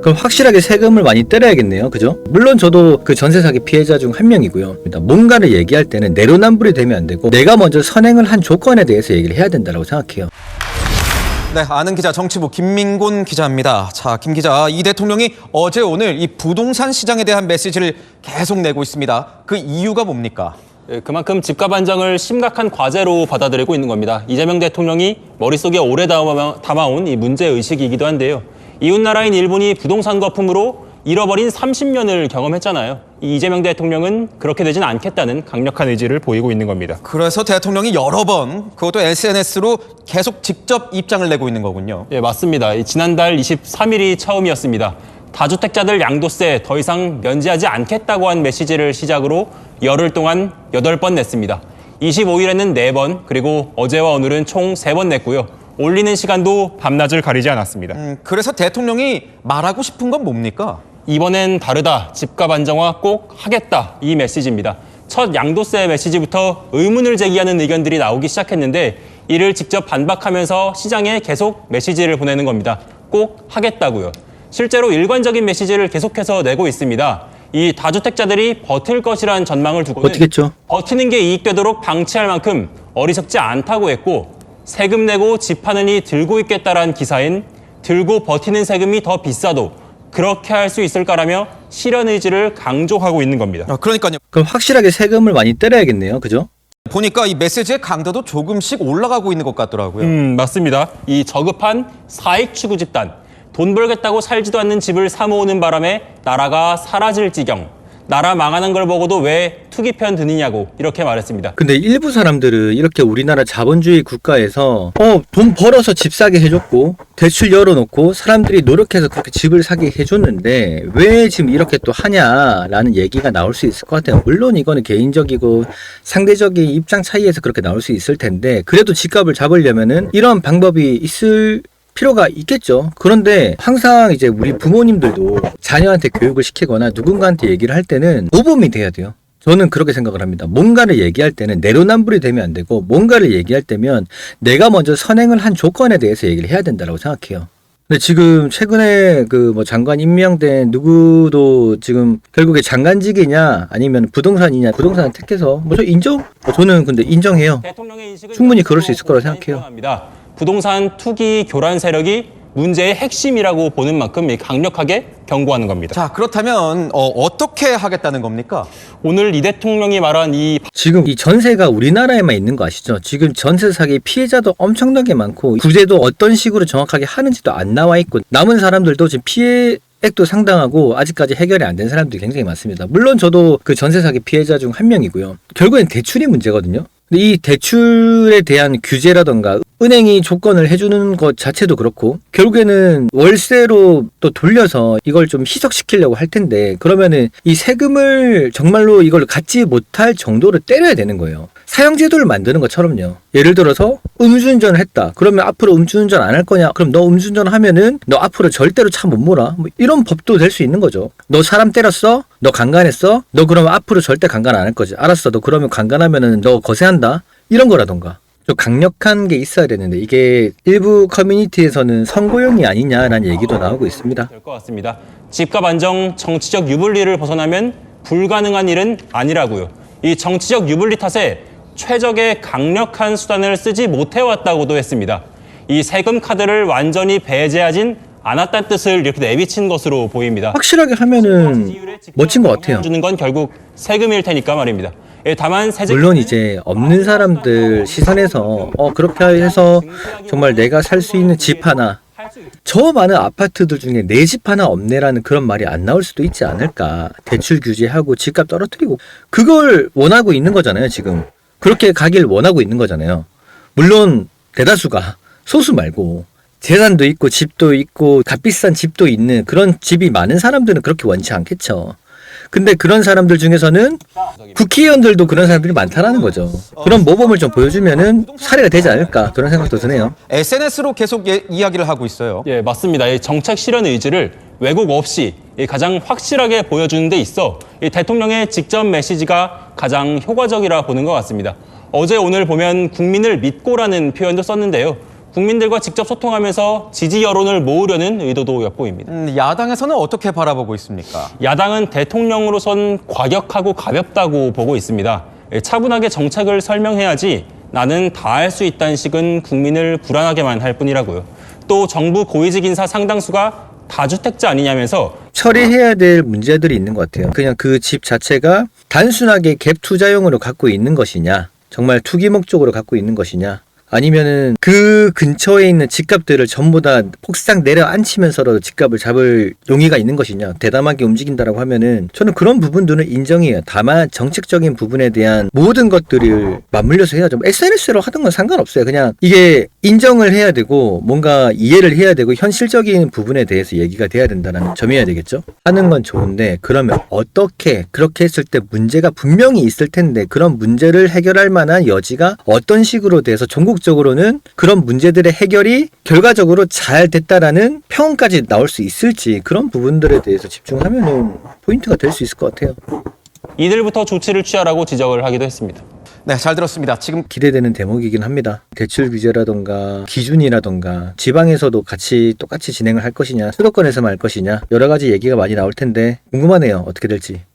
그럼 확실하게 세금을 많이 때려야겠네요. 그죠? 물론 저도 그 전세 사기 피해자 중 한 명이고요. 뭔가를 얘기할 때는 내로남불이 되면 안 되고 내가 먼저 선행을 한 조건에 대해서 얘기를 해야 된다고 생각해요. 네, 아는 기자 정치부 김민곤 기자입니다. 자, 김 기자, 이 대통령이 어제 오늘 이 부동산 시장에 대한 메시지를 계속 내고 있습니다. 그 이유가 뭡니까? 그만큼 집값 안정을 심각한 과제로 받아들이고 있는 겁니다. 이재명 대통령이 머릿속에 오래 담아온 이 문제의식이기도 한데요. 이웃나라인 일본이 부동산 거품으로 잃어버린 30년을 경험했잖아요. 이재명 대통령은 그렇게 되진 않겠다는 강력한 의지를 보이고 있는 겁니다. 그래서 대통령이 여러 번 그것도 SNS로 계속 직접 입장을 내고 있는 거군요. 예, 맞습니다. 지난달 23일이 처음이었습니다. 다주택자들 양도세 더 이상 면제하지 않겠다고 한 메시지를 시작으로 열흘 동안 8번 냈습니다. 25일에는 4번, 그리고 어제와 오늘은 총 3번 냈고요. 올리는 시간도 밤낮을 가리지 않았습니다. 그래서 대통령이 말하고 싶은 건 뭡니까? 이번엔 다르다. 집값 안정화 꼭 하겠다. 이 메시지입니다. 첫 양도세 메시지부터 의문을 제기하는 의견들이 나오기 시작했는데 이를 직접 반박하면서 시장에 계속 메시지를 보내는 겁니다. 꼭 하겠다고요. 실제로 일관적인 메시지를 계속해서 내고 있습니다. 이 다주택자들이 버틸 것이라는 전망을 두고는 버티겠죠. 버티는 게 이익되도록 방치할 만큼 어리석지 않다고 했고 세금 내고 집 하느니 들고 있겠다라는 기사인 들고 버티는 세금이 더 비싸도 그렇게 할 수 있을까라며 실현 의지를 강조하고 있는 겁니다. 그러니까요. 그럼 확실하게 세금을 많이 때려야겠네요. 그죠? 보니까 이 메시지의 강도도 조금씩 올라가고 있는 것 같더라고요. 맞습니다. 이 저급한 사익 추구 집단, 돈 벌겠다고 살지도 않는 집을 사모으는 바람에 나라가 사라질 지경. 나라 망하는 걸 보고도 왜 투기 편 드느냐고 이렇게 말했습니다. 근데 일부 사람들은 이렇게 우리나라 자본주의 국가에서 돈 벌어서 집 사게 해줬고 대출 열어놓고 사람들이 노력해서 그렇게 집을 사게 해줬는데 왜 지금 이렇게 또 하냐라는 얘기가 나올 수 있을 것 같아요. 물론 이거는 개인적이고 상대적인 입장 차이에서 그렇게 나올 수 있을 텐데 그래도 집값을 잡으려면은 이런 방법이 있을 필요가 있겠죠. 그런데 항상 이제 우리 부모님들도 자녀한테 교육을 시키거나 누군가한테 얘기를 할 때는 모범이 돼야 돼요. 저는 그렇게 생각을 합니다. 뭔가를 얘기할 때는 내로남불이 되면 안 되고 뭔가를 얘기할 때면 내가 먼저 선행을 한 조건에 대해서 얘기를 해야 된다고 생각해요. 근데 지금 최근에 그 뭐 장관 임명된 누구도 지금 결국에 장관직이냐 아니면 부동산이냐 부동산을 택해서 뭐 저 인정? 저는 근데 인정해요. 충분히 그럴 수 있을 거라고 생각해요. 부동산 투기 교란 세력이 문제의 핵심이라고 보는 만큼 강력하게 경고하는 겁니다. 자, 그렇다면 어떻게 하겠다는 겁니까? 오늘 이 대통령이 말한 지금 이 전세가 우리나라에만 있는 거 아시죠? 지금 전세 사기 피해자도 엄청나게 많고 구제도 어떤 식으로 정확하게 하는지도 안 나와 있고 남은 사람들도 지금 피해액도 상당하고 아직까지 해결이 안 된 사람들이 굉장히 많습니다. 물론 저도 그 전세 사기 피해자 중 한 명이고요. 결국엔 대출이 문제거든요. 근데 이 대출에 대한 규제라던가 은행이 조건을 해주는 것 자체도 그렇고 결국에는 월세로 또 돌려서 이걸 좀 희석시키려고 할 텐데 그러면은 이 세금을 정말로 이걸 갖지 못할 정도로 때려야 되는 거예요. 사형제도를 만드는 것처럼요. 예를 들어서 음주운전을 했다. 그러면 앞으로 음주운전 안 할 거냐? 그럼 너 음주운전 하면은 너 앞으로 절대로 차 못 몰아. 뭐 이런 법도 될 수 있는 거죠. 너 사람 때렸어? 너 강간했어? 너 그러면 앞으로 절대 강간 안 할 거지. 알았어. 너 그러면 강간하면은 너 거세한다. 이런 거라던가. 좀 강력한 게 있어야 되는데 이게 일부 커뮤니티에서는 선고용이 아니냐라는 얘기도 나오고 있습니다. 될 것 같습니다. 집값 안정, 정치적 유불리를 벗어나면 불가능한 일은 아니라고요. 이 정치적 유불리 탓에 최적의 강력한 수단을 쓰지 못해왔다고도 했습니다. 이 세금 카드를 완전히 배제하진 않았다는 뜻을 이렇게 내비친 것으로 보입니다. 확실하게 하면은 멋진 것 같아요. 주는 건 결국 세금일 테니까 말입니다. 다만 물론 이제 없는 사람들 시선에서 그렇게 해서 정말 내가 살 수 있는 집 하나 저 많은 아파트들 중에 내 집 하나 없네라는 그런 말이 안 나올 수도 있지 않을까. 대출 규제하고 집값 떨어뜨리고 그걸 원하고 있는 거잖아요. 지금 그렇게 가길 원하고 있는 거잖아요. 물론 대다수가 소수 말고 재산도 있고 집도 있고 값비싼 집도 있는 그런 집이 많은 사람들은 그렇게 원치 않겠죠. 근데 그런 사람들 중에서는 국회의원들도 그런 사람들이 많다라는 거죠. 그런 모범을 좀 보여주면은 사례가 되지 않을까 그런 생각도 드네요. SNS로 계속 이야기를 하고 있어요. 예, 맞습니다. 이 정책 실현 의지를 왜곡 없이 가장 확실하게 보여주는 데 있어 이 대통령의 직접 메시지가 가장 효과적이라 보는 것 같습니다. 어제 오늘 보면 국민을 믿고라는 표현도 썼는데요. 국민들과 직접 소통하면서 지지 여론을 모으려는 의도도 엿보입니다. 야당에서는 어떻게 바라보고 있습니까? 야당은 대통령으로선 과격하고 가볍다고 보고 있습니다. 차분하게 정책을 설명해야지 나는 다 할 수 있다는 식은 국민을 불안하게만 할 뿐이라고요. 또 정부 고위직 인사 상당수가 다주택자 아니냐면서 처리해야 될 문제들이 있는 것 같아요. 그냥 그 집 자체가 단순하게 갭 투자용으로 갖고 있는 것이냐, 정말 투기 목적으로 갖고 있는 것이냐, 아니면은 그 근처에 있는 집값들을 전부 다 폭삭 내려앉히면서라도 집값을 잡을 용의가 있는 것이냐, 대담하게 움직인다라고 하면은 저는 그런 부분들은 인정해요. 다만 정책적인 부분에 대한 모든 것들을 맞물려서 해야죠. SNS로 하던 건 상관없어요. 그냥 이게 인정을 해야 되고 뭔가 이해를 해야 되고 현실적인 부분에 대해서 얘기가 돼야 된다는 점이어야 되겠죠. 하는 건 좋은데 그러면 어떻게 그렇게 했을 때 문제가 분명히 있을 텐데 그런 문제를 해결할 만한 여지가 어떤 식으로 돼서 전국적으로는 그런 문제들의 해결이 결과적으로 잘 됐다라는 평가까지 나올 수 있을지 그런 부분들에 대해서 집중하면은 포인트가 될 수 있을 것 같아요. 이들부터 조치를 취하라고 지적을 하기도 했습니다. 네, 잘 들었습니다. 지금 기대되는 대목이긴 합니다. 대출 규제라던가 기준이라던가 지방에서도 같이 똑같이 진행을 할 것이냐 수도권에서만 할 것이냐 여러 가지 얘기가 많이 나올 텐데 궁금하네요. 어떻게 될지.